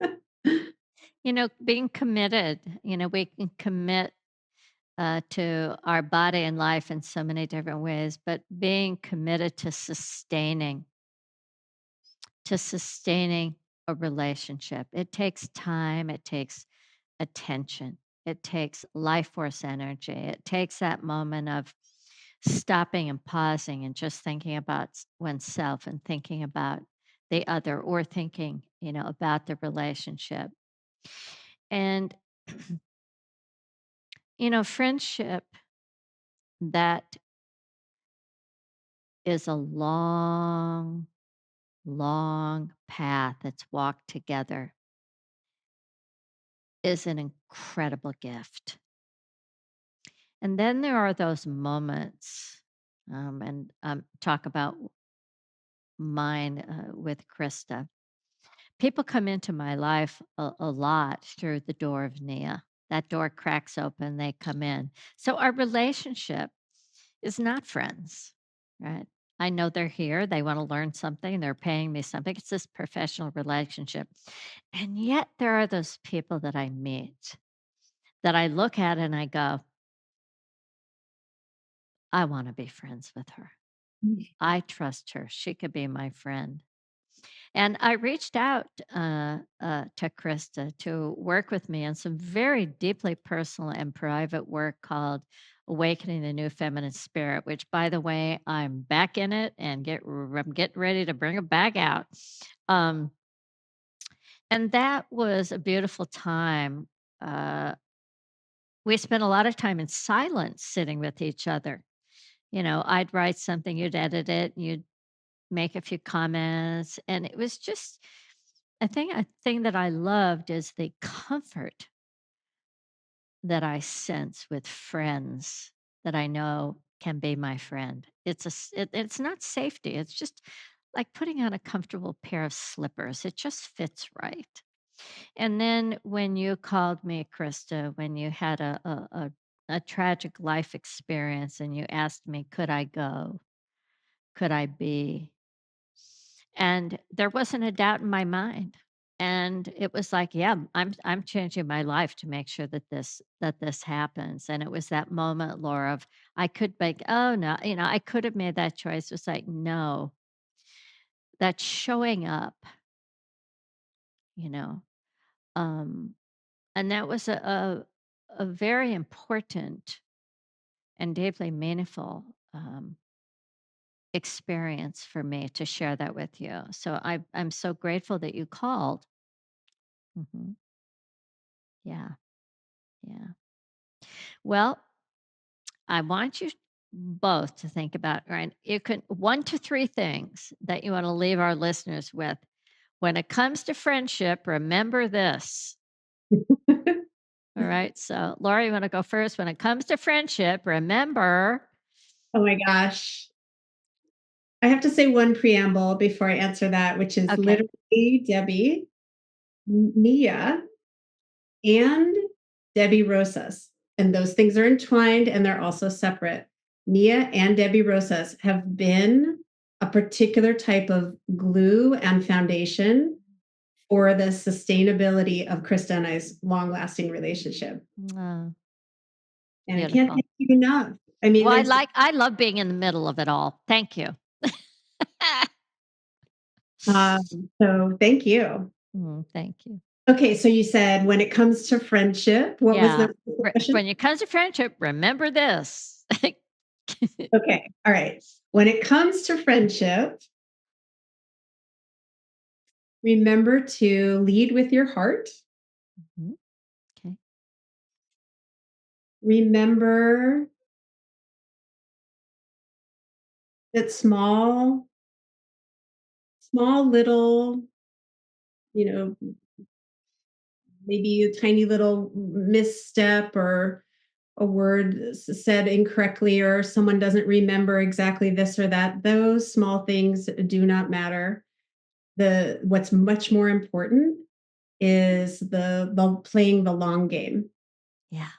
Being committed, we can commit to our body and life in so many different ways, but being committed to sustaining a relationship. It takes time, it takes attention, it takes life force energy. It takes that moment of stopping and pausing and just thinking about oneself and thinking about the other or thinking, about the relationship. And, friendship that is a long, long path that's walked together is an incredible gift. And then there are those moments, and talk about mine with Krista. People come into my life a lot through the door of Nia. That door cracks open, they come in. So our relationship is not friends, right? I know they're here, they want to learn something, they're paying me something. It's this professional relationship. And yet there are those people that I meet that I look at and I go, I want to be friends with her. I trust her. She could be my friend. And I reached out to Krista to work with me on some very deeply personal and private work called Awakening the New Feminine Spirit, which, by the way, I'm back in it and I'm getting ready to bring it back out. Um, and that was a beautiful time. Uh, we spent a lot of time in silence sitting with each other. I'd write something, you'd edit it, you'd make a few comments, and it was just a thing that I loved is the comfort that I sense with friends that I know can be my friend. It's not safety. It's just like putting on a comfortable pair of slippers. It just fits right. And then when you called me, Krista, when you had a tragic life experience and you asked me, could I go? Could I be? And there wasn't a doubt in my mind. And it was like, yeah, I'm changing my life to make sure that this happens. And it was that moment, Laura, of I could make, oh no, I could have made that choice. It was like, no, that showing up, you know. Um, and that was a very important and deeply meaningful experience for me to share that with you. So I'm so grateful that you called. Mhm. Yeah. Yeah. Well, I want you both to think about, right? You can 1 to 3 things that you want to leave our listeners with. When it comes to friendship, remember this. All right. So, Laura, you want to go first? When it comes to friendship, remember. Oh my gosh. I have to say one preamble before I answer that, which is Okay. literally Debbie, Nia, and Debbie Rosas. And those things are entwined and they're also separate. Nia and Debbie Rosas have been a particular type of glue and foundation for the sustainability of Krista and I's long lasting relationship. Oh, And I can't beautiful. thank you enough. I mean, Well, there's I love being in the middle of it all. Thank you. um, so thank you. Thank you. Okay, so you said when it comes to friendship, what was Yeah. the question? When it comes to friendship, remember this. Okay, all right. When it comes to friendship, remember to lead with your heart. Mhm. Okay. Remember that small little, you know, maybe a tiny little misstep or a word said incorrectly or someone doesn't remember exactly this or that. Those small things do not matter. The what's much more important is the playing the long game. Yeah.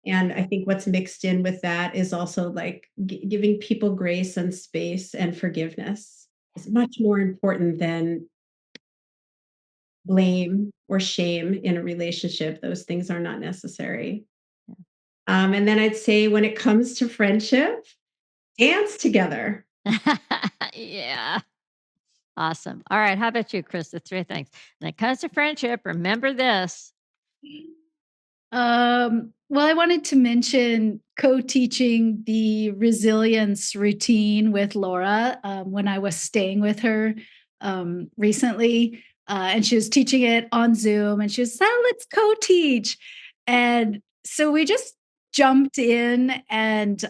And I think what's mixed in with that is also like giving people grace and space and forgiveness is much more important than blame or shame in a relationship. Those things are not necessary. And then I'd say when it comes to friendship, dance together. Yeah. Awesome. All right. How about you, Krista? Three things. When it comes to friendship, remember this. Well, I wanted to mention co-teaching the resilience routine with Laura when I was staying with her recently. And she was teaching it on Zoom and she was, let's co-teach. And so we just jumped in and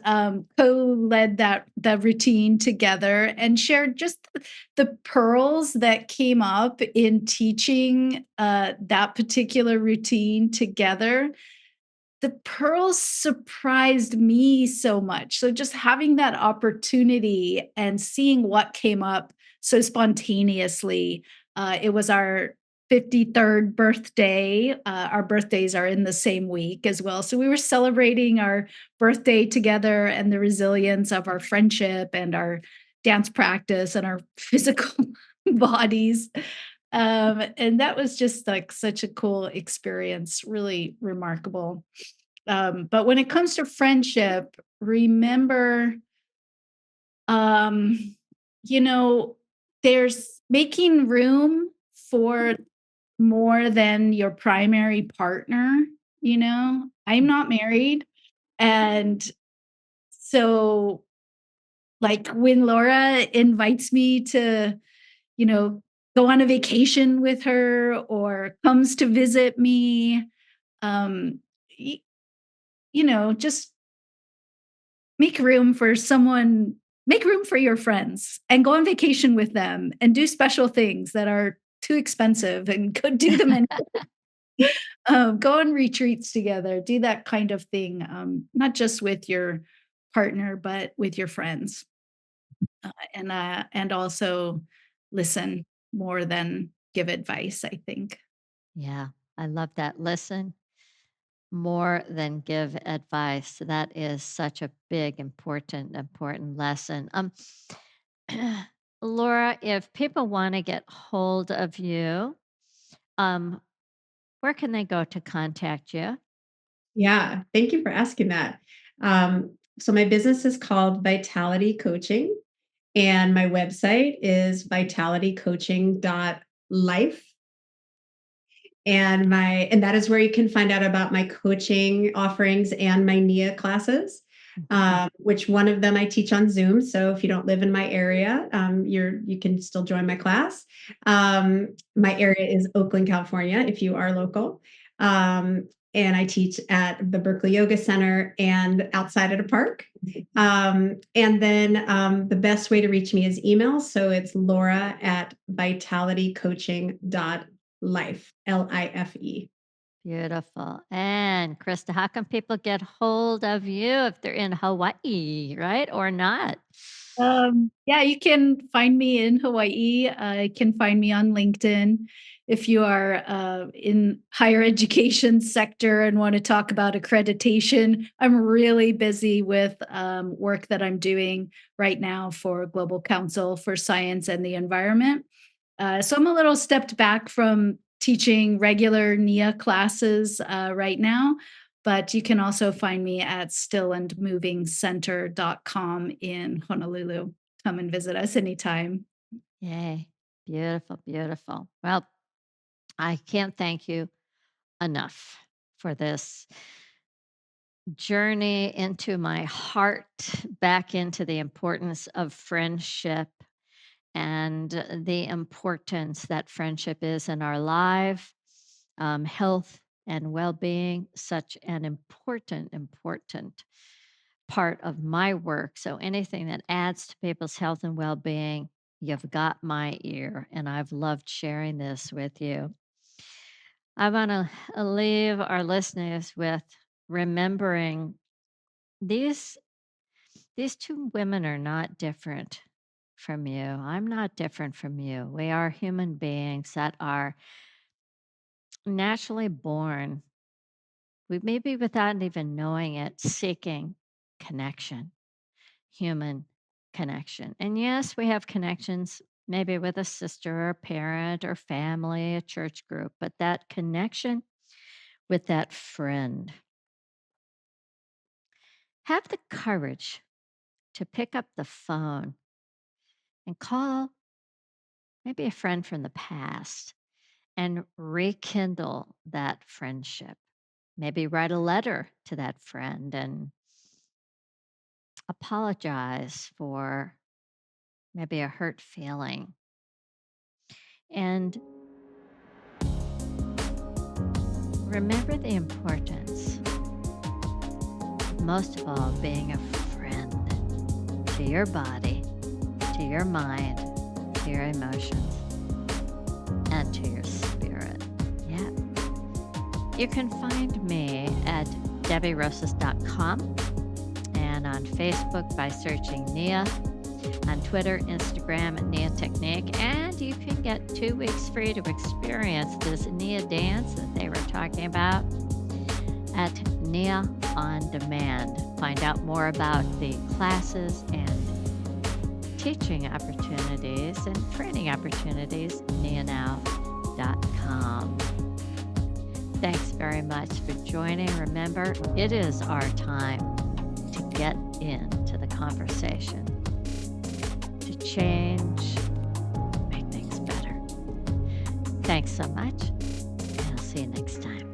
co-led that routine together and shared just the pearls that came up in teaching that particular routine together. The pearls surprised me so much. So just having that opportunity and seeing what came up so spontaneously. It was our 53rd birthday. Our birthdays are in the same week as well. So we were celebrating our birthday together and the resilience of our friendship and our dance practice and our physical bodies. And that was just like such a cool experience, really remarkable. But when it comes to friendship, remember, um, you know, there's making room for more than your primary partner. I'm not married. And so, like, when Laura invites me to, you know, go on a vacation with her or comes to visit me, um, y- just make room for someone, make room for your friends and go on vacation with them and do special things that are too expensive and go do them and go on retreats together, do that kind of thing, not just with your partner, but with your friends. And also listen more than give advice, I think. Yeah, I love that. Listen more than give advice. That is such a big, important lesson. Laura, if people want to get hold of you, um, where can they go to contact you? Yeah, thank you for asking that. So my business is called Vitality Coaching, and my website is vitalitycoaching.life. And that is where you can find out about my coaching offerings and my Nia classes, Mhm. which one of them I teach on Zoom. So if you don't live in my area, you can still join my class. My area is Oakland, California, if you are local. And I teach at the Berkeley Yoga Center and outside at a park. And then the best way to reach me is email. So it's Laura at vitalitycoaching.life. Life, Life. Beautiful. And Krista, how can people get hold of you if they're in Hawaii, right? Or not? Yeah, you can find me in Hawaii. You can find me on LinkedIn. If you are in higher education sector and want to talk about accreditation, I'm really busy with work that I'm doing right now for Global Council for Science and the Environment. So I'm a little stepped back from teaching regular Nia classes right now, but you can also find me at stillandmovingcenter.com in Honolulu. Come and visit us anytime. Yay. Beautiful, beautiful. Well, I can't thank you enough for this journey into my heart, back into the importance of friendship and the importance that friendship is in our life, health and well being, such an important part of my work. So anything that adds to people's health and well being, you've got my ear. And I've loved sharing this with you. I want to leave our listeners with remembering these these two women are not different from you. I'm not different from you. We are human beings that are naturally born, we maybe without even knowing it, seeking connection, human connection. And yes, we have connections maybe with a sister or a parent or family, a church group, but that connection with that friend, have the courage to pick up the phone and call maybe a friend from the past, and rekindle that friendship. Maybe write a letter to that friend and apologize for maybe a hurt feeling. And remember the importance, most of all, being a friend to your body, to your mind, to your emotions, and to your spirit. Yeah. You can find me at debbierosas.com and on Facebook by searching Nia, on Twitter, Instagram at Nia Technique, and you can get 2 weeks free to experience this Nia dance that they were talking about at Nia On Demand. Find out more about the classes and teaching opportunities and training opportunities, nianow.com. Thanks very much for joining. Remember, it is our time to get into the conversation, to change, make things better. Thanks so much, and I'll see you next time.